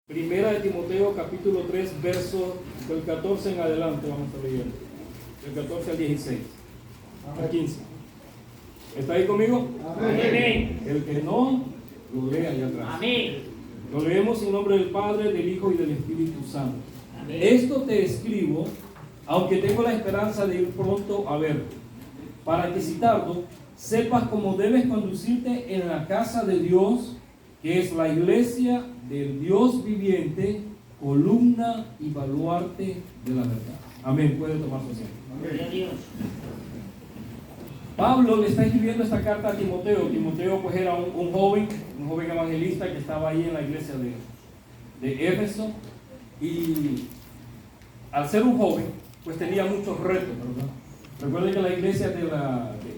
Primera de Timoteo, capítulo 3, verso del 14 en adelante, vamos a leer. Del 14 al 16. Al 15. ¿Está ahí conmigo? Amén. El que no, lo lea allá atrás. Amén. Lo leemos en nombre del Padre, del Hijo y del Espíritu Santo. Amén. Esto te escribo, aunque tengo la esperanza de ir pronto a verte, para que si tardo, sepas cómo debes conducirte en la casa de Dios, que es la iglesia del Dios viviente, columna y baluarte de la verdad. Amén. Puede tomar su asiento. Gloria a Dios. Pablo le está escribiendo esta carta a Timoteo. Timoteo pues era un joven evangelista que estaba ahí en la iglesia de Éfeso, y al ser un joven pues tenía muchos retos, ¿verdad? Recuerden que la iglesia de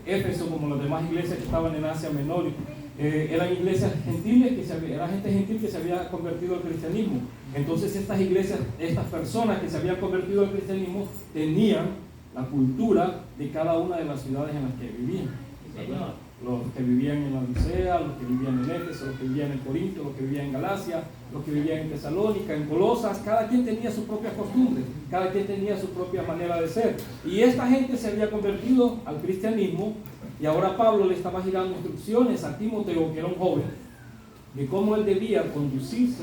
Éfeso, como las demás iglesias que estaban en Asia Menor, eran iglesias gentiles, era gente gentil que se había convertido al cristianismo. Entonces estas iglesias, estas personas que se habían convertido al cristianismo tenían la cultura de cada una de las ciudades en las que vivían, ¿verdad? Los que vivían en la Odisea, los que vivían en Éfeso, los que vivían en Corinto, los que vivían en Galacia, los que vivían en Tesalónica, en Colosas. Cada quien tenía sus propias costumbres, cada quien tenía su propia manera de ser, y esta gente se había convertido al cristianismo. Y ahora Pablo le estaba girando instrucciones a Timoteo, que era un joven, de cómo él debía conducirse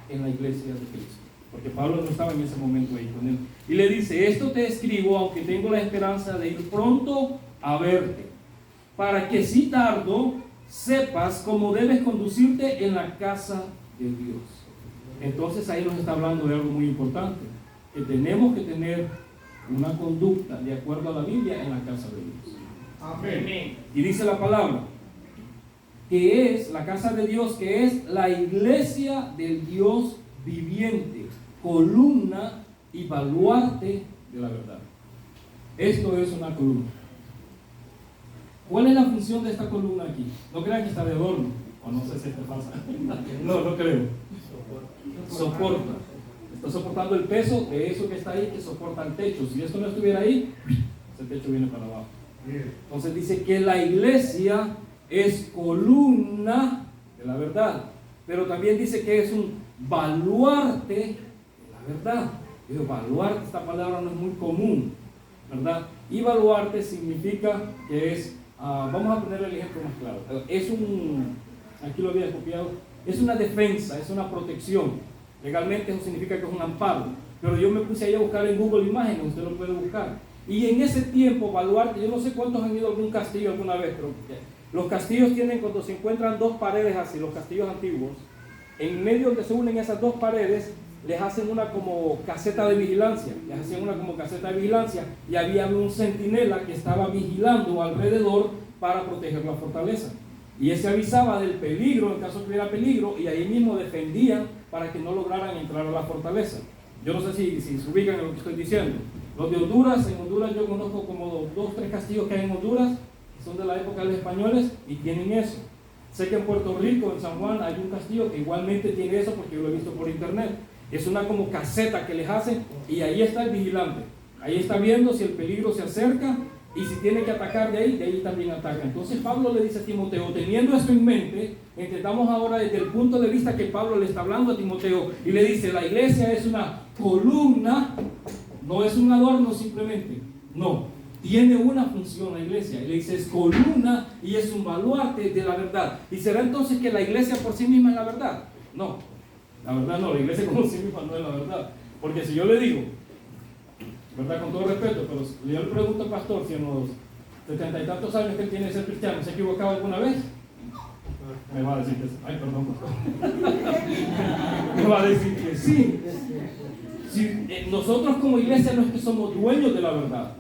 en la iglesia de Cristo, porque Pablo no estaba en ese momento ahí con él. Y le dice: esto te escribo, aunque tengo la esperanza de ir pronto a verte, para que si tardo, sepas cómo debes conducirte en la casa de Dios. Entonces ahí nos está hablando de algo muy importante, que tenemos que tener una conducta de acuerdo a la Biblia en la casa de Dios. Amén. Y dice la palabra, que es la casa de Dios, que es la iglesia del Dios viviente, columna y baluarte de la verdad. Esto es una columna. ¿Cuál es la función de esta columna aquí? No crean que está de adorno, o no sé si esto pasa. No creo. Soporta. Está soportando el peso de eso que está ahí, que soporta el techo. Si esto no estuviera ahí, ese techo viene para abajo. Entonces dice que la iglesia es columna de la verdad, pero también dice que es un baluarte de la verdad. Pero baluarte, esta palabra no es muy común, ¿verdad? Y baluarte significa que es, vamos a poner el ejemplo más claro, aquí lo había copiado, es una defensa, es una protección. Legalmente eso significa que es un amparo, pero yo me puse ahí a buscar en Google Imágenes, usted lo puede buscar. Y en ese tiempo, baluarte, yo no sé cuántos han ido a algún castillo alguna vez, pero los castillos tienen, cuando se encuentran dos paredes así, los castillos antiguos, en medio donde se unen esas dos paredes, les hacen una como caseta de vigilancia, y había un centinela que estaba vigilando alrededor para proteger la fortaleza. Y ese avisaba del peligro en caso que hubiera peligro, y ahí mismo defendían para que no lograran entrar a la fortaleza. Yo no sé si se ubican en lo que estoy diciendo. Los de Honduras, en Honduras yo conozco como 2 o 3 castillos que hay en Honduras, que son de la época de los españoles, y tienen eso. Sé que en Puerto Rico, en San Juan, hay un castillo que igualmente tiene eso, porque yo lo he visto por internet. Es una como caseta que les hacen, y ahí está el vigilante. Ahí está viendo si el peligro se acerca, y si tiene que atacar de ahí también ataca. Entonces Pablo le dice a Timoteo, teniendo esto en mente, entendamos ahora desde el punto de vista que Pablo le está hablando a Timoteo, y le dice: la iglesia es una columna, no es un adorno simplemente, no, tiene una función la iglesia. Y le dice: es columna y es un baluarte de la verdad. ¿Y será entonces que la iglesia por sí misma es la verdad? No, la verdad no, la iglesia como sí misma no es la verdad. Porque si yo le digo, ¿verdad? Con todo respeto, pero si yo le pregunto al pastor si en los 70 y tantos años que él tiene de ser cristiano se ha equivocado alguna vez, me va a decir que sí. Ay, perdón, pastor. Me va a decir que sí. Si nosotros como iglesia no es que somos dueños de la verdad.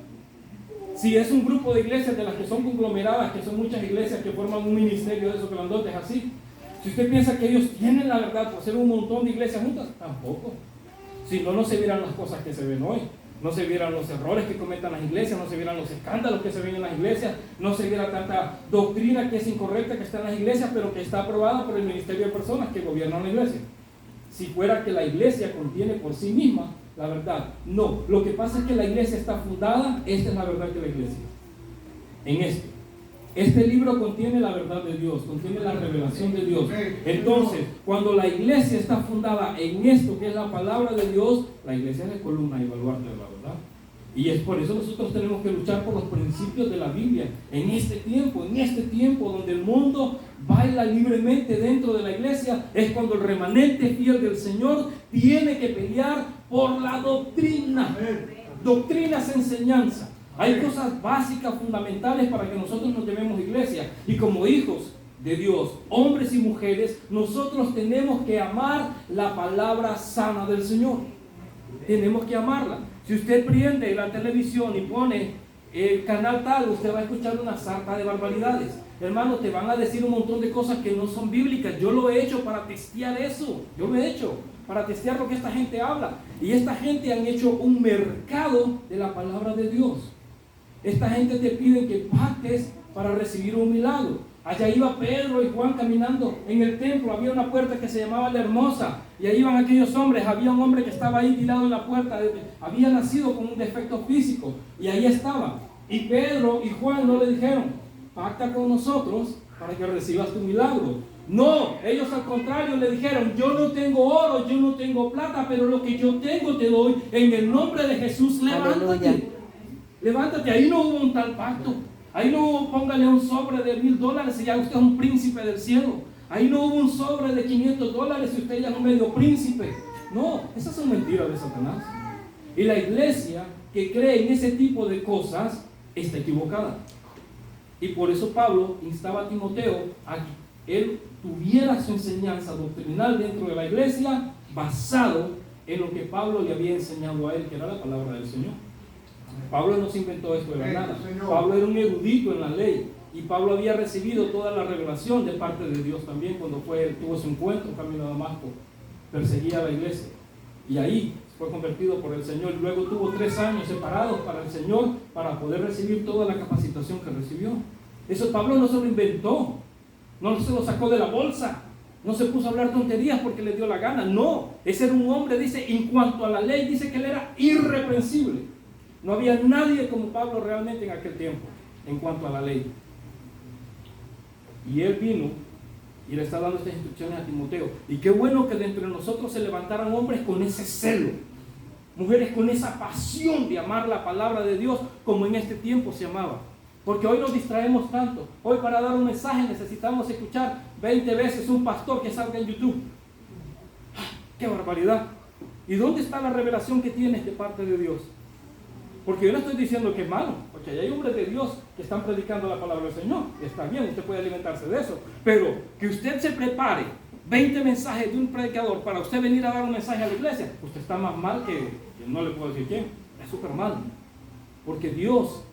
Si es un grupo de iglesias de las que son conglomeradas, que son muchas iglesias que forman un ministerio de esos grandotes así, si usted piensa que ellos tienen la verdad por ser un montón de iglesias juntas, tampoco. Si no, no se vieran las cosas que se ven hoy, no se vieran los errores que cometen las iglesias, no se vieran los escándalos que se ven en las iglesias, no se viera tanta doctrina que es incorrecta que está en las iglesias, pero que está aprobada por el ministerio de personas que gobiernan la iglesia. Si fuera que la iglesia contiene por sí misma la verdad. No, lo que pasa es que la iglesia está fundada, esta es la verdad de la iglesia, en esto: Este libro contiene la verdad de Dios, contiene la revelación de Dios. Entonces, cuando la iglesia está fundada en esto que es la palabra de Dios, la iglesia es la columna y baluarte de la verdad. Y es por eso nosotros tenemos que luchar por los principios de la Biblia en este tiempo donde el mundo baila libremente dentro de la iglesia. Es cuando el remanente fiel del Señor tiene que pelear por la doctrina. Doctrina es enseñanza. Hay cosas básicas, fundamentales para que nosotros nos llevemos a iglesia. Y como hijos de Dios, hombres y mujeres, nosotros tenemos que amar la palabra sana del Señor. Tenemos que amarla. Si usted prende la televisión y pone el canal tal, usted va a escuchar una sarta de barbaridades. Hermano, te van a decir un montón de cosas que no son bíblicas. Yo lo he hecho para testear eso. Yo lo he hecho para testear lo que esta gente habla. Y esta gente han hecho un mercado de la palabra de Dios. Esta gente te pide que pactes para recibir un milagro. Allá iba Pedro y Juan caminando en el templo. Había una puerta que se llamaba La Hermosa. Y ahí iban aquellos hombres. Había un hombre que estaba ahí tirado en la puerta. Había nacido con un defecto físico. Y ahí estaba. Y Pedro y Juan no le dijeron: pacta con nosotros para que recibas tu milagro. No, ellos al contrario le dijeron: yo no tengo oro, yo no tengo plata, pero lo que yo tengo te doy. En el nombre de Jesús, levántate. Aleluya. Levántate. Ahí no hubo un tal pacto. Ahí no hubo: póngale un sobre de $1,000 y ya usted es un príncipe del cielo. Ahí no hubo un sobre de $500 y usted ya es un medio príncipe. No, esas son mentiras de Satanás. Y la iglesia que cree en ese tipo de cosas está equivocada. Y por eso Pablo instaba a Timoteo a que él tuviera su enseñanza doctrinal dentro de la iglesia basado en lo que Pablo le había enseñado a él, que era la palabra del Señor. Pablo no se inventó esto de la nada. Pablo era un erudito en la ley. Y Pablo había recibido toda la revelación de parte de Dios también cuando tuvo su encuentro camino a Damasco. Perseguía a la iglesia. Y ahí fue convertido por el Señor. Luego tuvo 3 años separados para el Señor para poder recibir toda la capacitación que recibió. Eso Pablo no se lo inventó. No se lo sacó de la bolsa. No se puso a hablar tonterías porque le dio la gana. No. Ese era un hombre, dice, en cuanto a la ley, dice que él era irreprensible. No había nadie como Pablo realmente en aquel tiempo en cuanto a la ley. Y él vino y le está dando estas instrucciones a Timoteo. Y qué bueno que dentro de nosotros se levantaran hombres con ese celo, mujeres con esa pasión de amar la palabra de Dios como en este tiempo se amaba. Porque hoy nos distraemos tanto. Hoy para dar un mensaje necesitamos escuchar 20 veces un pastor que salga en YouTube. ¡Qué barbaridad! ¿Y dónde está la revelación que tienes de parte de Dios? Porque yo no estoy diciendo que es malo, porque hay hombres de Dios que están predicando la palabra del Señor. Está bien, usted puede alimentarse de eso. Pero que usted se prepare 20 mensajes de un predicador para usted venir a dar un mensaje a la iglesia, usted está más mal que no le puedo decir quién. Es súper mal. Porque Dios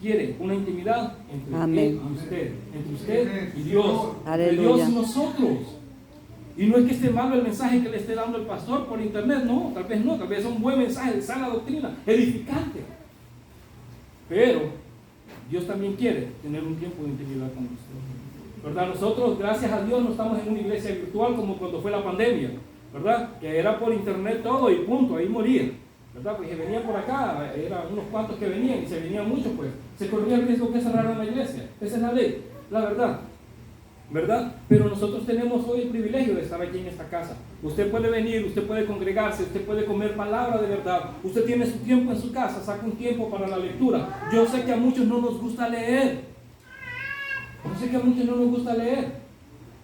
quiere una intimidad entre él y usted. Entre usted y Dios. Entre Dios y nosotros. Y no es que esté malo el mensaje que le esté dando el pastor por internet, no, tal vez es un buen mensaje de sana doctrina, edificante. Pero Dios también quiere tener un tiempo de intimidad con usted, ¿verdad? Nosotros, gracias a Dios, no estamos en una iglesia virtual como cuando fue la pandemia, ¿verdad? Que era por internet todo y punto, ahí moría, ¿verdad? Porque venían por acá, eran unos cuantos que venían y se venían muchos, pues se corría el riesgo que cerraran la iglesia. Esa es la ley, la verdad. ¿Verdad? Pero nosotros tenemos hoy el privilegio de estar aquí en esta casa. Usted puede venir, usted puede congregarse, usted puede comer palabra de verdad. Usted tiene su tiempo en su casa, saca un tiempo para la lectura. Yo sé que a muchos no nos gusta leer.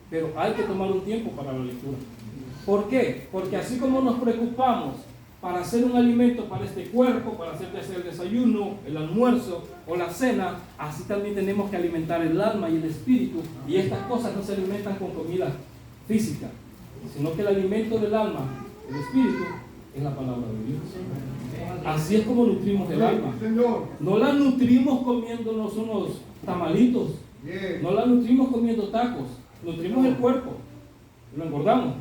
Pero hay que tomar un tiempo para la lectura. ¿Por qué? Porque así como nos preocupamos para hacer un alimento para este cuerpo, para hacer el desayuno, el almuerzo o la cena, así también tenemos que alimentar el alma y el espíritu. Y estas cosas no se alimentan con comida física, sino que el alimento del alma, el espíritu, es la palabra de Dios. Así es como nutrimos el alma. No la nutrimos comiéndonos unos tamalitos, no la nutrimos comiendo tacos, nutrimos el cuerpo, lo engordamos.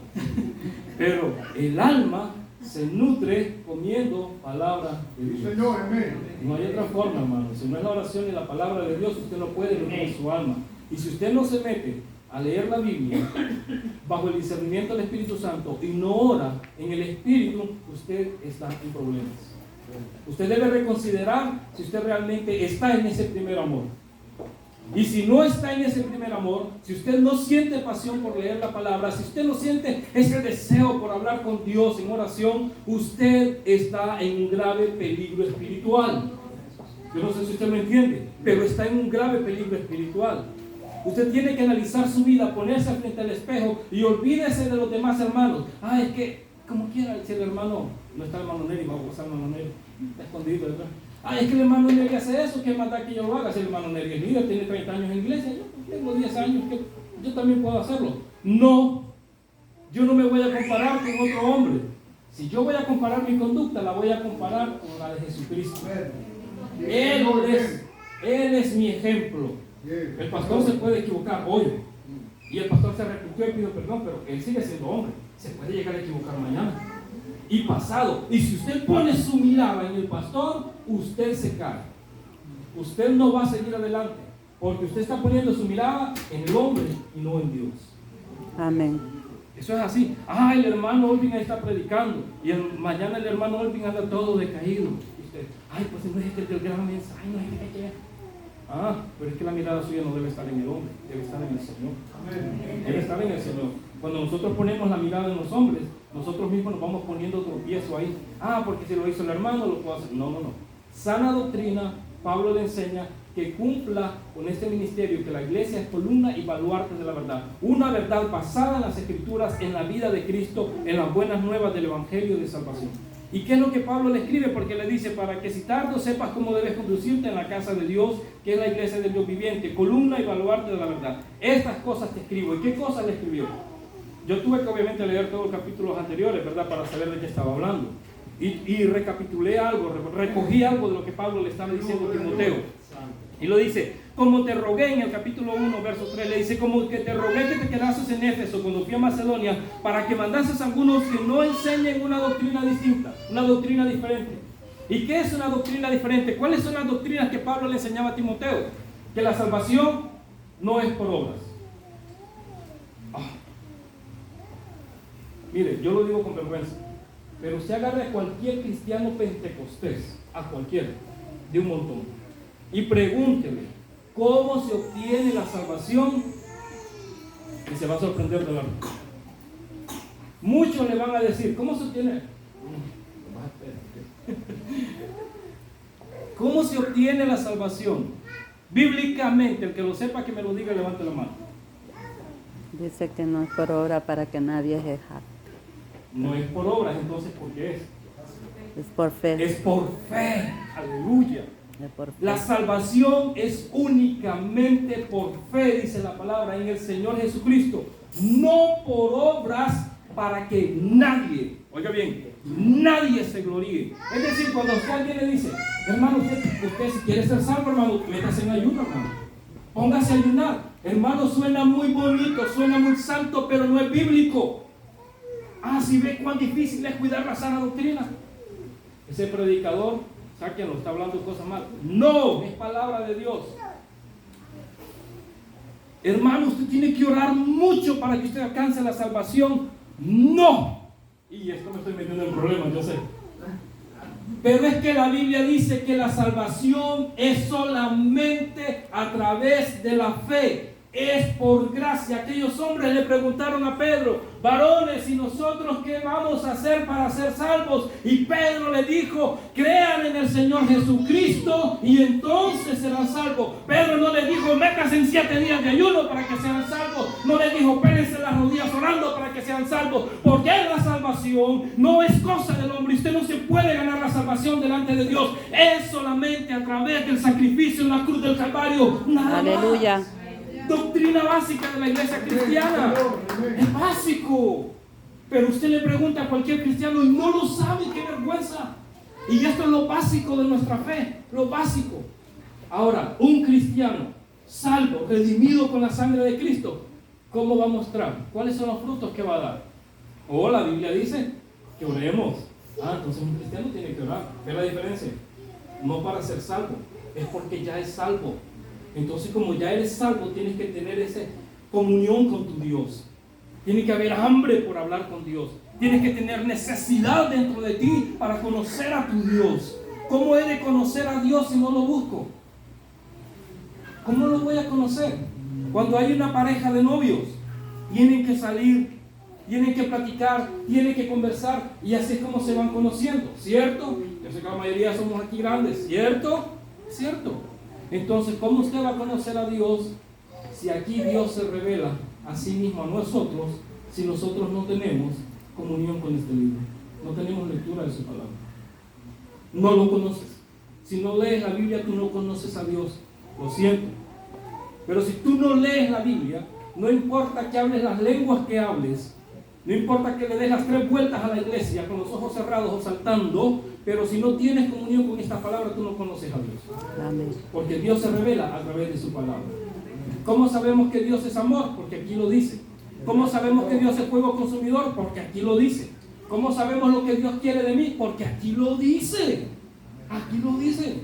Pero el alma se nutre comiendo palabra de Dios. No hay otra forma, hermano. Si no es la oración y la palabra de Dios, usted no puede nutrir su alma. Y si usted no se mete a leer la Biblia bajo el discernimiento del Espíritu Santo y no ora en el Espíritu, usted está en problemas. Usted debe reconsiderar si usted realmente está en ese primer amor. Y si no está en ese primer amor, si usted no siente pasión por leer la palabra, si usted no siente ese deseo por hablar con Dios en oración, usted está en un grave peligro espiritual. Yo no sé si usted me entiende, pero está en un grave peligro espiritual. Usted tiene que analizar su vida, ponerse frente al espejo y olvídese de los demás hermanos. Es que, como quiera, si el hermano, no está el hermano Neri, vamos a pasar el hermano Neri, está escondido, ¿verdad? Es que el hermano Neri hace eso, ¿qué más da que yo lo haga? Si el hermano Neri es líder, tiene 30 años en iglesia, yo tengo 10 años, que yo también puedo hacerlo. No, yo no me voy a comparar con otro hombre. Si yo voy a comparar mi conducta, la voy a comparar con la de Jesucristo. Él es mi ejemplo. El pastor se puede equivocar hoy y el pastor se arrepintió y pidió perdón, pero él sigue siendo hombre. Se puede llegar a equivocar mañana y pasado. Y si usted pone su mirada en el pastor, usted se cae. Usted no va a seguir adelante porque usted está poniendo su mirada en el hombre y no en Dios. Amén. Eso es así. El hermano Olvin está predicando y mañana el hermano Olvin anda todo decaído. Y usted, pues no es que el gran mensaje, no es que pero es que la mirada suya no debe estar en el hombre, debe estar en el Señor. Amén. Debe estar en el Señor. Cuando nosotros ponemos la mirada en los hombres, nosotros mismos nos vamos poniendo tropiezo ahí. Porque si lo hizo el hermano, lo puedo hacer. No. Sana doctrina, Pablo le enseña que cumpla con este ministerio, que la iglesia es columna y baluarte de la verdad. Una verdad basada en las Escrituras, en la vida de Cristo, en las buenas nuevas del Evangelio de salvación. ¿Y qué es lo que Pablo le escribe? Porque le dice, para que si tardo sepas cómo debes conducirte en la casa de Dios, que es la iglesia del Dios viviente, columna y baluarte de la verdad. Estas cosas te escribo. ¿Y qué cosas le escribió? Yo tuve que obviamente leer todos los capítulos anteriores, ¿verdad? Para saber de qué estaba hablando. Y recapitulé algo, recogí algo de lo que Pablo le estaba diciendo a Timoteo. Y lo dice, como te rogué en el capítulo 1, verso 3, le dice, como que te rogué que te quedases en Éfeso cuando fui a Macedonia, para que mandases a algunos que no enseñen una doctrina distinta, una doctrina diferente. ¿Y qué es una doctrina diferente? ¿Cuáles son las doctrinas que Pablo le enseñaba a Timoteo? Que la salvación no es por obras. Mire, yo lo digo con vergüenza, pero usted agarre a cualquier cristiano pentecostés, a cualquiera, de un montón, y pregúntele cómo se obtiene la salvación, y se va a sorprender de la verdad. Muchos le van a decir, ¿cómo se obtiene? ¿Cómo se obtiene la salvación? Bíblicamente, el que lo sepa que me lo diga, levante la mano. Dice que no es por obra para que nadie se jacte. No es por obras, entonces ¿por qué es? Es por fe. Es por fe. Aleluya. Es por fe. La salvación es únicamente por fe, dice la palabra, en el Señor Jesucristo. No por obras para que nadie, oiga bien, nadie se gloríe. Es decir, cuando usted alguien le dice, hermano, usted si quiere ser salvo, hermano, métase en ayuno, hermano. Póngase a ayunar. Hermano, suena muy bonito, suena muy santo, pero no es bíblico. Si ve cuán difícil es cuidar la sana doctrina. Ese predicador, sáquenlo, está hablando cosas mal. No, es palabra de Dios. Hermano, usted tiene que orar mucho para que usted alcance la salvación. No. Y esto me estoy metiendo en problemas, yo sé. Pero es que la Biblia dice que la salvación es solamente a través de la fe. Es por gracia. Aquellos hombres le preguntaron a Pedro, varones, ¿y nosotros qué vamos a hacer para ser salvos? Y Pedro le dijo, crean en el Señor Jesucristo y entonces serán salvos. Pedro no le dijo, métanse en 7 días de ayuno para que sean salvos. No le dijo, pélense las rodillas orando para que sean salvos. Porque la salvación no es cosa del hombre. Usted no se puede ganar la salvación delante de Dios. Es solamente a través del sacrificio en la cruz del Calvario. Nada Aleluya. más. Doctrina básica de la iglesia cristiana. Es básico. Pero usted le pregunta a cualquier cristiano y no lo sabe. ¡Qué vergüenza! Y esto es lo básico de nuestra fe. Lo básico. Ahora, un cristiano salvo, redimido con la sangre de Cristo, ¿cómo va a mostrar? ¿Cuáles son los frutos que va a dar? La Biblia dice que oremos. Entonces un cristiano tiene que orar. ¿Ve la diferencia? No para ser salvo, es porque ya es salvo. Entonces, como ya eres salvo, tienes que tener esa comunión con tu Dios. Tiene que haber hambre por hablar con Dios. Tienes que tener necesidad dentro de ti para conocer a tu Dios. ¿Cómo he de conocer a Dios si no lo busco? ¿Cómo lo voy a conocer? Cuando hay una pareja de novios, tienen que salir, tienen que platicar, tienen que conversar, y así es como se van conociendo, ¿cierto? Yo sé que la mayoría somos aquí grandes, ¿cierto? ¿Cierto? Entonces, ¿cómo usted va a conocer a Dios si aquí Dios se revela a sí mismo a nosotros, si nosotros no tenemos comunión con este libro? No tenemos lectura de su palabra. No lo conoces. Si no lees la Biblia, tú no conoces a Dios. Lo siento. Pero si tú no lees la Biblia, no importa que hables las lenguas que hables, no importa que le des las 3 vueltas a la iglesia con los ojos cerrados o saltando, pero si no tienes comunión con esta palabra, tú no conoces a Dios. Amén. Porque Dios se revela a través de su palabra. ¿Cómo sabemos que Dios es amor? Porque aquí lo dice. ¿Cómo sabemos que Dios es fuego consumidor? Porque aquí lo dice. ¿Cómo sabemos lo que Dios quiere de mí? Porque aquí lo dice. Aquí lo dice.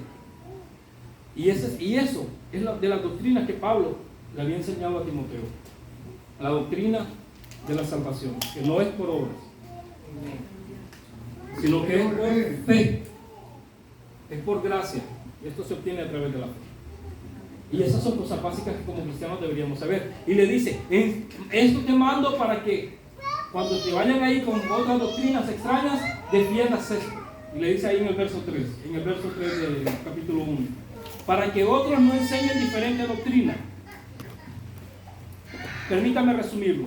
Y eso es de las doctrinas que Pablo le había enseñado a Timoteo. La doctrina de la salvación, que no es por obras, sino que es por fe, es por gracia, y esto se obtiene a través de la fe. Y esas son cosas básicas que como cristianos deberíamos saber. Y le dice, esto te mando para que cuando te vayan ahí con otras doctrinas extrañas, defiendas esto. Y le dice ahí en el verso 3 del capítulo 1, para que otros no enseñen diferente doctrina. Permítame resumirlo.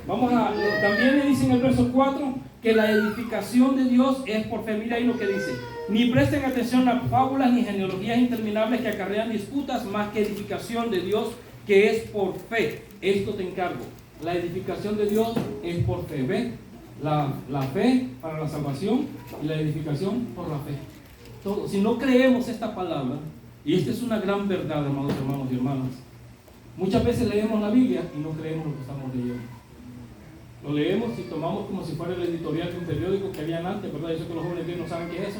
También le dice en el verso 4 que la edificación de Dios es por fe. Mira ahí lo que dice: ni presten atención a fábulas ni genealogías interminables que acarrean disputas, más que edificación de Dios que es por fe. Esto te encargo. La edificación de Dios es por fe. ¿Ve? La fe para la salvación y la edificación por la fe. Todo. Si no creemos esta palabra, y esta es una gran verdad, hermanos y hermanas, muchas veces leemos la Biblia y no creemos lo que estamos leyendo. Lo leemos y tomamos como si fuera el editorial de un periódico que habían antes, ¿verdad? Yo sé que los jóvenes de hoy no saben qué es eso,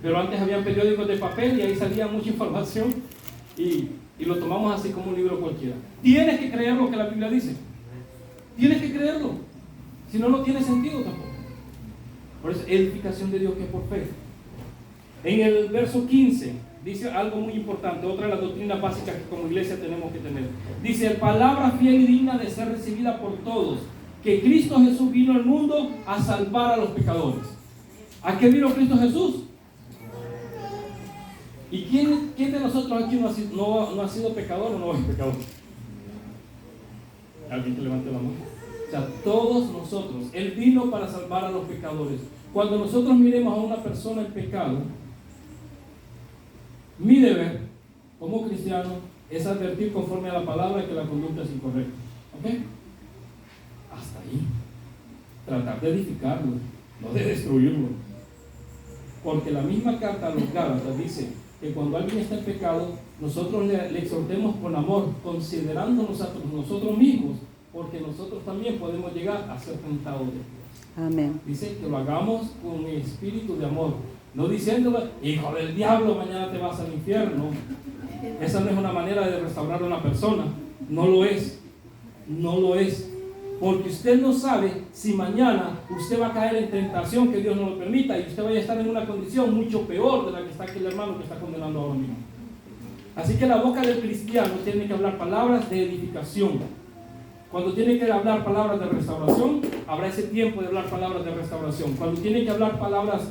pero antes habían periódicos de papel y ahí salía mucha información y lo tomamos así como un libro cualquiera. Tienes que creer lo que la Biblia dice. Tienes que creerlo. Si no, no tiene sentido tampoco. Por eso, edificación de Dios que es por fe. En el verso 15 dice algo muy importante, otra de las doctrinas básicas que como iglesia tenemos que tener. Dice, palabra fiel y digna de ser recibida por todos, que Cristo Jesús vino al mundo a salvar a los pecadores. ¿A qué vino Cristo Jesús? ¿Y quién de nosotros aquí no ha sido pecador o no es pecador? ¿Alguien que levante la mano? O sea, todos nosotros. Él vino para salvar a los pecadores. Cuando nosotros miremos a una persona en pecado, mi deber como cristiano es advertir conforme a la palabra que la conducta es incorrecta. ¿Ok? Hasta ahí. Tratar de edificarlo, no de destruirlo. Porque la misma carta a los Gálatas dice que cuando alguien está en pecado, nosotros le exhortemos con amor, considerándonos a nosotros mismos, porque nosotros también podemos llegar a ser tentados de Dios. Amén. Dice que lo hagamos con espíritu de amor, no diciéndole, hijo del diablo, mañana te vas al infierno. Esa no es una manera de restaurar a una persona. No lo es. No lo es. Porque usted no sabe si mañana usted va a caer en tentación, que Dios no lo permita, y usted vaya a estar en una condición mucho peor de la que está aquel hermano que está condenando ahora mismo. Así que la boca del cristiano tiene que hablar palabras de edificación. Cuando tiene que hablar palabras de restauración, habrá ese tiempo de hablar palabras de restauración. Cuando tiene que hablar palabras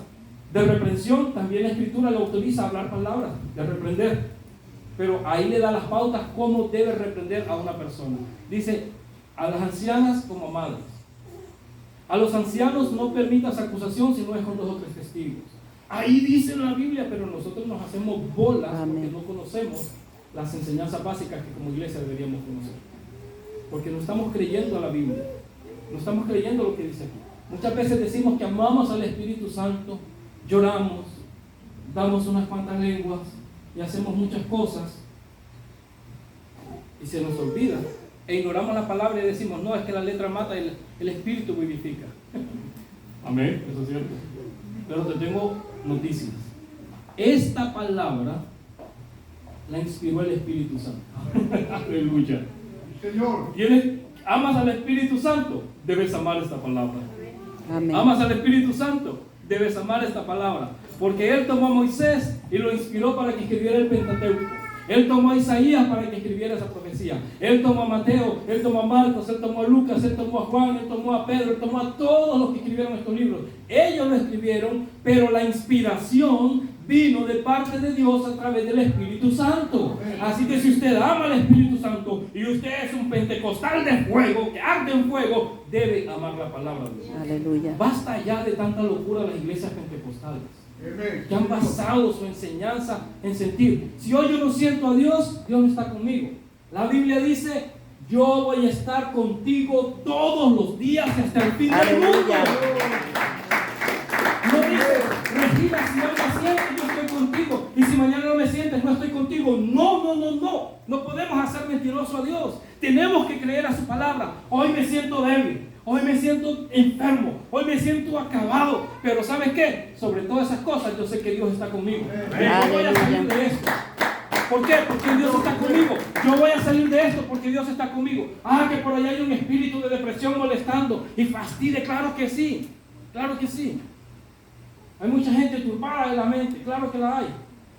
de reprensión, también la Escritura le autoriza a hablar palabras de reprender. Pero ahí le da las pautas cómo debe reprender a una persona. Dice, a las ancianas como madres. A los ancianos no permitas acusación si no es con 2 o 3 testigos. Ahí dice la Biblia, pero nosotros nos hacemos bolas. Amén. Porque no conocemos las enseñanzas básicas que como iglesia deberíamos conocer. Porque no estamos creyendo a la Biblia. No estamos creyendo lo que dice aquí. Muchas veces decimos que amamos al Espíritu Santo, lloramos, damos unas cuantas lenguas y hacemos muchas cosas y se nos olvida. E ignoramos la palabra y decimos, no, es que la letra mata y el Espíritu vivifica. Amén, eso es cierto. Pero te tengo noticias. Esta palabra la inspiró el Espíritu Santo. Aleluya. Señor. ¿Amas al Espíritu Santo? Debes amar esta palabra. Amén. ¿Amas al Espíritu Santo? Debes amar esta palabra. Porque Él tomó a Moisés y lo inspiró para que escribiera el Pentateuco. Él tomó a Isaías para que escribiera esa profecía. Él tomó a Mateo, Él tomó a Marcos, Él tomó a Lucas, Él tomó a Juan, Él tomó a Pedro, Él tomó a todos los que escribieron estos libros. Ellos lo escribieron, pero la inspiración vino de parte de Dios a través del Espíritu Santo. Así que si usted ama al Espíritu Santo y usted es un pentecostal de fuego, que arde en fuego, debe amar la palabra de Dios. Aleluya. Basta ya de tanta locura las iglesias pentecostales, que han basado su enseñanza en sentir. Si hoy yo no siento a Dios, Dios no está conmigo. La Biblia dice: yo voy a estar contigo todos los días hasta el fin del mundo. Aleluya. No dice: Regina, si hoy me sientes, yo estoy contigo, y si mañana no me sientes, no estoy contigo. No podemos hacer mentiroso a Dios. Tenemos que creer a su palabra. Hoy me siento débil, hoy me siento enfermo, hoy me siento acabado, pero ¿sabes qué? Sobre todas esas cosas yo sé que Dios está conmigo. Yo voy a salir de esto. ¿Por qué? Porque Dios está conmigo. Yo voy a salir de esto porque Dios está conmigo. Que por allá hay un espíritu de depresión molestando y fastide. Claro que sí, claro que sí. Hay mucha gente turbada de la mente, claro que la hay.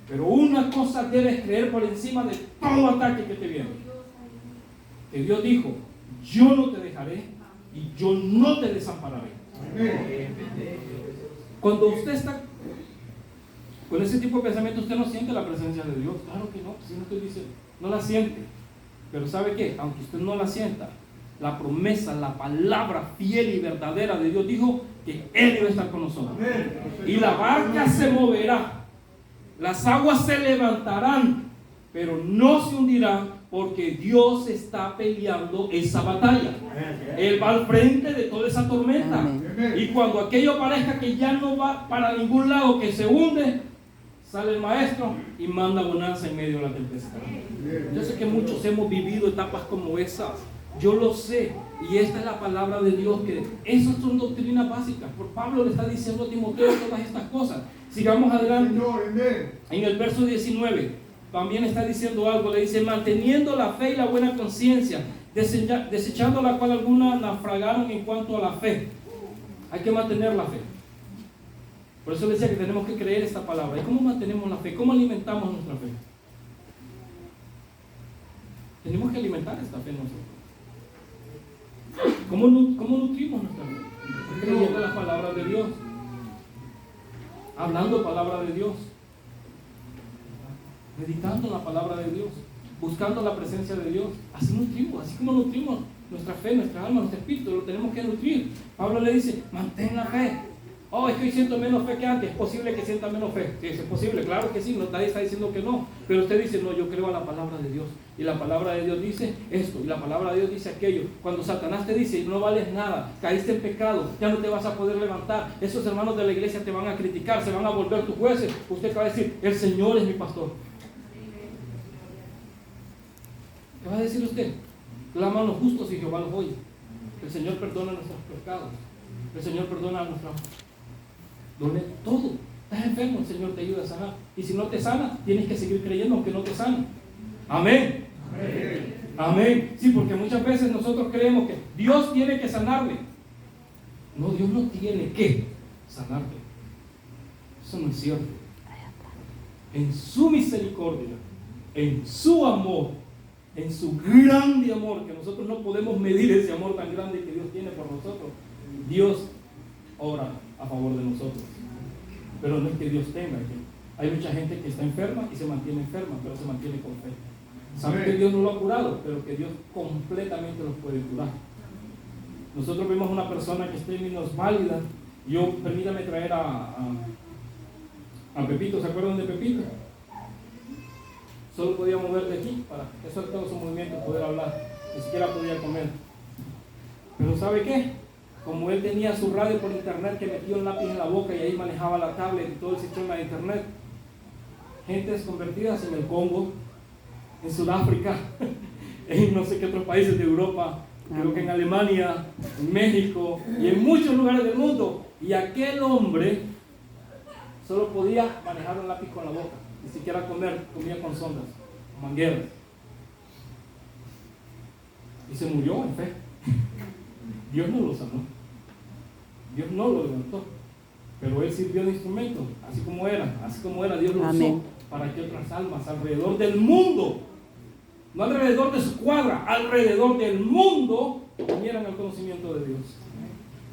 Pero una cosa debes creer por encima de todo ataque que te viene: que Dios dijo: yo no te dejaré y yo no te desampararé. Cuando usted está con ese tipo de pensamiento, usted no siente la presencia de Dios. Claro que no, si no estoy diciendo, no la siente. Pero ¿sabe qué? Aunque usted no la sienta, la promesa, la palabra fiel y verdadera de Dios dijo que Él iba a estar con nosotros. Y la barca se moverá, las aguas se levantarán, pero no se hundirán, porque Dios está peleando esa batalla. Él va al frente de toda esa tormenta. Amén. Y cuando aquello parezca que ya no va para ningún lado, que se hunde, sale el maestro y manda bonanza en medio de la tempestad. Yo sé que muchos hemos vivido etapas como esas. Yo lo sé. Y esta es la palabra de Dios, que esas son doctrinas básicas. Por Pablo le está diciendo a Timoteo todas estas cosas. Sigamos adelante. En el verso 19 también está diciendo algo. Le dice: manteniendo la fe y la buena conciencia, desechando la cual algunas naufragaron en cuanto a la fe. Hay que mantener la fe. Por eso le decía que tenemos que creer esta palabra. ¿Y cómo mantenemos la fe? ¿Cómo alimentamos nuestra fe? Tenemos que alimentar esta fe nosotros. ¿Cómo nutrimos nuestra fe? Creyendo la palabra de Dios, hablando palabra de Dios, meditando la palabra de Dios, buscando la presencia de Dios. Así nutrimos, así como nutrimos nuestra fe, nuestra alma, nuestro espíritu, lo tenemos que nutrir. Pablo le dice: mantén la fe. Es que hoy siento menos fe que antes. ¿Es posible que sienta menos fe? Sí, es posible, claro que sí, nadie está diciendo que no. Pero usted dice: no, yo creo a la palabra de Dios. Y la palabra de Dios dice esto, y la palabra de Dios dice aquello. Cuando Satanás te dice: no vales nada, caíste en pecado, ya no te vas a poder levantar, esos hermanos de la iglesia te van a criticar, se van a volver tus jueces, usted va a decir: el Señor es mi pastor. ¿Qué va a decir usted? Claman los justos y Jehová los oye. El Señor perdona nuestros pecados, el Señor perdona nuestras... Duele todo. Estás enfermo, el Señor te ayuda a sanar. Y si no te sana, tienes que seguir creyendo aunque no te sana. Amén. Amén. Amén. Sí, porque muchas veces nosotros creemos que Dios tiene que sanarle. No, Dios no tiene que sanarte. Eso no es cierto. En su misericordia, en su amor, en su grande amor, que nosotros no podemos medir ese amor tan grande que Dios tiene por nosotros, Dios obra a favor de nosotros. Pero no es que Dios tenga que. Hay mucha gente que está enferma y se mantiene enferma, pero se mantiene con fe. Sabe que Dios no lo ha curado, pero que Dios completamente los puede curar. Nosotros vemos una persona que está en menos válida. Permítame traer a Pepito. ¿Se acuerdan de Pepito? Solo podía mover de aquí para eso todo su movimiento, poder hablar. Ni siquiera podía comer. Pero ¿sabe qué? Como él tenía su radio por internet, que metió el lápiz en la boca y ahí manejaba la tablet y todo el sistema de internet, gentes convertidas en el Congo, en Sudáfrica, en no sé qué otros países de Europa, creo que en Alemania, en México y en muchos lugares del mundo. Y aquel hombre solo podía manejar un lápiz con la boca, ni siquiera comía con sondas, con mangueras. Y se murió en fe. Dios no lo sanó, Dios no lo levantó, pero Él sirvió de instrumento, así como era, Dios lo Amén. usó para que otras almas alrededor del mundo, no alrededor de su cuadra, alrededor del mundo, vinieran al conocimiento de Dios.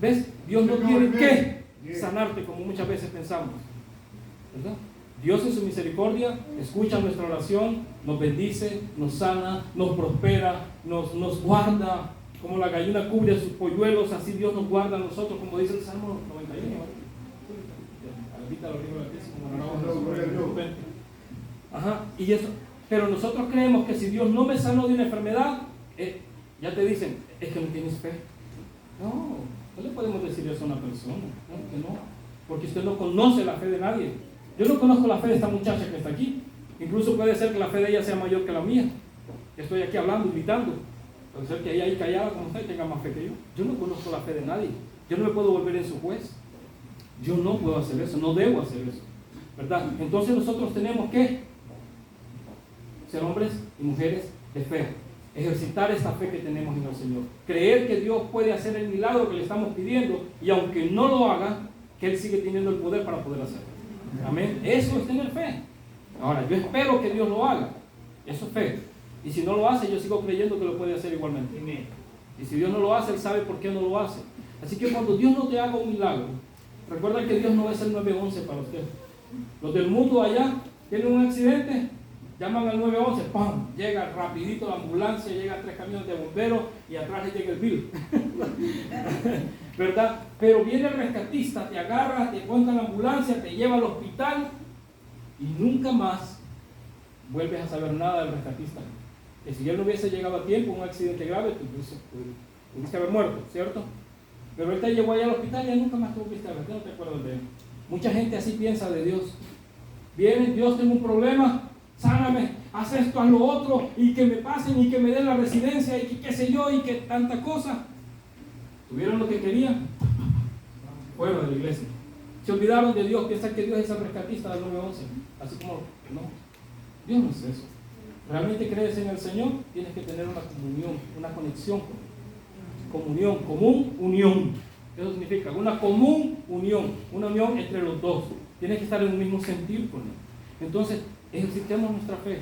¿Ves? Dios no tiene que sanarte como muchas veces pensamos, ¿verdad? Dios en su misericordia escucha nuestra oración, nos bendice, nos sana, nos prospera, nos guarda. Como la gallina cubre a sus polluelos, así Dios nos guarda a nosotros, como dice el Salmo 91. Ajá, y eso. Pero nosotros creemos que si Dios no me sanó de una enfermedad, ya te dicen, es que no tienes fe. No le podemos decir eso a una persona, no, que no, porque usted no conoce la fe de nadie. Yo no conozco la fe de esta muchacha que está aquí. Incluso puede ser que la fe de ella sea mayor que la mía. Estoy aquí hablando y gritando. Puede ser que ella ahí callada como usted tenga más fe que yo. Yo no conozco la fe de nadie. Yo no me puedo volver en su juez. Yo no puedo hacer eso, no debo hacer eso, ¿verdad? Entonces nosotros tenemos que ser hombres y mujeres de fe. Ejercitar esta fe que tenemos en el Señor. Creer que Dios puede hacer el milagro que le estamos pidiendo y aunque no lo haga, que Él sigue teniendo el poder para poder hacerlo. Amén. Eso es tener fe. Ahora, yo espero que Dios lo haga. Eso es fe. Y si no lo hace, yo sigo creyendo que lo puede hacer igualmente. Amén. Y si Dios no lo hace, Él sabe por qué no lo hace. Así que cuando Dios no te haga un milagro, recuerda que Dios no es el 911 para usted. Los del mundo allá tienen un accidente, llaman al 911, ¡pam! Llega rapidito la ambulancia, llegan 3 camiones de bomberos y atrás le llega el bill. ¿Verdad? Pero viene el rescatista, te agarra, te cuenta en la ambulancia, te lleva al hospital y nunca más vuelves a saber nada del rescatista. Que si él no hubiese llegado a tiempo, un accidente grave, pudiste haber muerto, ¿cierto? Pero él te llevó allá al hospital y ya nunca más te volviste a ver, no te acuerdas de él. Mucha gente así piensa de Dios. Viene, Dios, tengo un problema, sáname, haz esto, haz lo otro, y que me pasen, y que me den la residencia, y que qué sé yo, y que tanta cosa. ¿Tuvieron lo que querían? Fuera de la iglesia. Se olvidaron de Dios, piensan que Dios es el rescatista del 911. Así como, no, Dios no es eso. ¿Realmente crees en el Señor? Tienes que tener una comunión, una conexión con Él. Comunión, común, unión. Eso significa una común unión, una unión entre los dos. Tienes que estar en un mismo sentir con Él. Entonces, ejercitemos nuestra fe,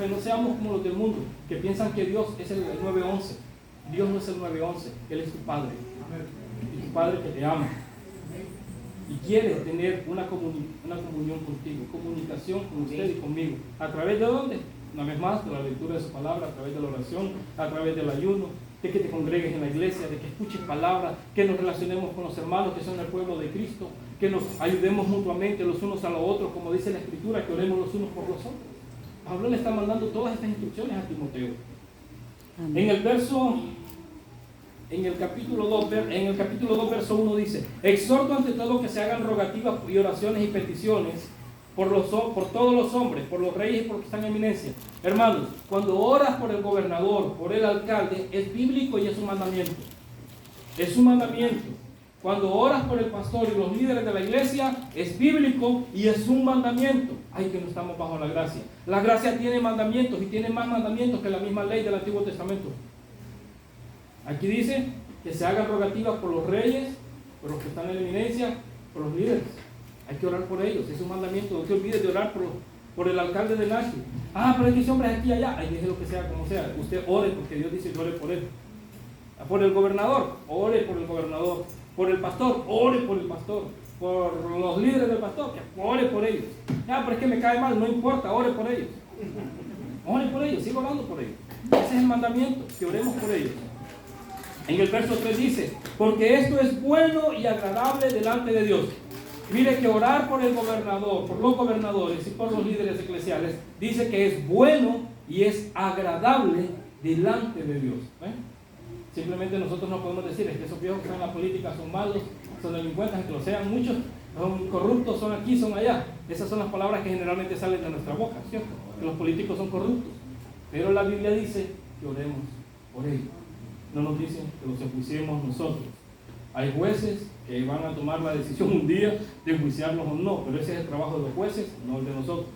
no seamos como los del mundo, que piensan que Dios es el 911. Dios no es el 911, Él es tu Padre. Y tu Padre que te ama. Y quiere tener una comunión contigo, comunicación con usted y conmigo. ¿A través de dónde? Una vez más, de la lectura de su palabra, a través de la oración, a través del ayuno, de que te congregues en la iglesia, de que escuches palabra, que nos relacionemos con los hermanos que son el pueblo de Cristo, que nos ayudemos mutuamente los unos a los otros, como dice la Escritura, que oremos los unos por los otros. Pablo le está mandando todas estas instrucciones a Timoteo. Amén. En el capítulo 2, verso 1 dice: exhorto ante todo que se hagan rogativas y oraciones y peticiones por todos los hombres, por los reyes y por los que están en eminencia. Hermanos, cuando oras por el gobernador, por el alcalde, es bíblico y es un mandamiento. Es un mandamiento. Cuando oras por el pastor y los líderes de la iglesia, es bíblico y es un mandamiento. Ay, que no estamos bajo la gracia. La gracia tiene mandamientos y tiene más mandamientos que la misma ley del Antiguo Testamento. Aquí dice que se hagan rogativas por los reyes, por los que están en la eminencia, por los líderes. Hay que orar por ellos, es un mandamiento. No te olvides de orar por el alcalde de Nashville. Pero es que ese hombre es aquí y allá. Ahí deje lo que sea, como sea. Usted ore porque Dios dice que ore por él. Por el gobernador, ore por el gobernador. Por el pastor, ore por el pastor. Por los líderes del pastor, ore por ellos. Pero es que me cae mal, no importa, ore por ellos. Ore por ellos, sigo orando por ellos. Ese es el mandamiento, que oremos por ellos. En el verso 3 dice: porque esto es bueno y agradable delante de Dios. Mire que orar por el gobernador, por los gobernadores y por los líderes eclesiales, dice que es bueno y es agradable delante de Dios. Simplemente nosotros no podemos decir es que esos viejos que están en la política son malos, son delincuentes, aunque lo sean muchos, son corruptos, son aquí, son allá. Esas son las palabras que generalmente salen de nuestra boca, ¿cierto? Que los políticos son corruptos. Pero la Biblia dice que oremos por ellos. No nos dicen que los enjuiciemos nosotros. Hay jueces que van a tomar la decisión un día de enjuiciarnos o no, pero ese es el trabajo de los jueces, no el de nosotros.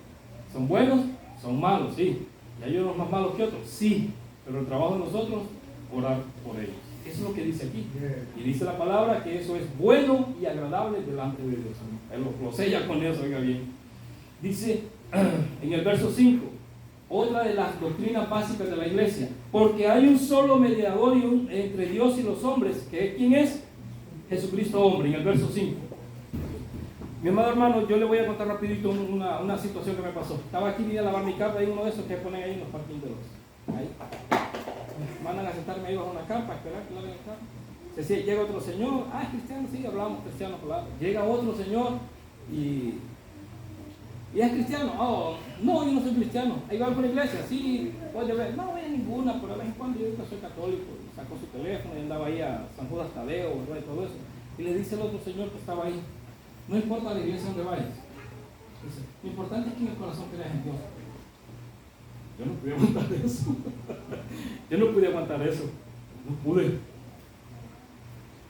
¿Son buenos? Son malos, sí. ¿Y hay unos más malos que otros? Sí. Pero el trabajo de nosotros, orar por ellos. Eso es lo que dice aquí. Y dice la palabra que eso es bueno y agradable delante de Dios. Él lo sella con eso, oiga bien. Dice en el verso 5, otra de las doctrinas básicas de la iglesia, porque hay un solo mediador entre Dios y los hombres, que ¿quién es? Jesucristo hombre, en el verso 5. Mi amado hermano, yo le voy a contar rapidito una situación que me pasó. Estaba aquí, vine a lavar mi carro, hay uno de esos que ponen ahí en los parking de los. Ahí. Me mandan a sentarme ahí bajo una carpa, a esperar que laven el carro. Llega otro señor, es cristiano, sí, hablamos cristiano, claro. Llega otro señor y es cristiano. Oh, no, yo no soy cristiano. Ahí va por la iglesia, sí, puede ver. No voy a ninguna, pero de vez en cuando yo soy católico. Sacó su teléfono y andaba ahí a San Judas Tadeo, ¿verdad? Y todo eso. Y le dice el otro señor que estaba ahí, no importa la iglesia donde vayas. Dice, lo importante es que en el corazón creas en Dios. Yo no pude aguantar eso. Yo no pude aguantar eso. No pude.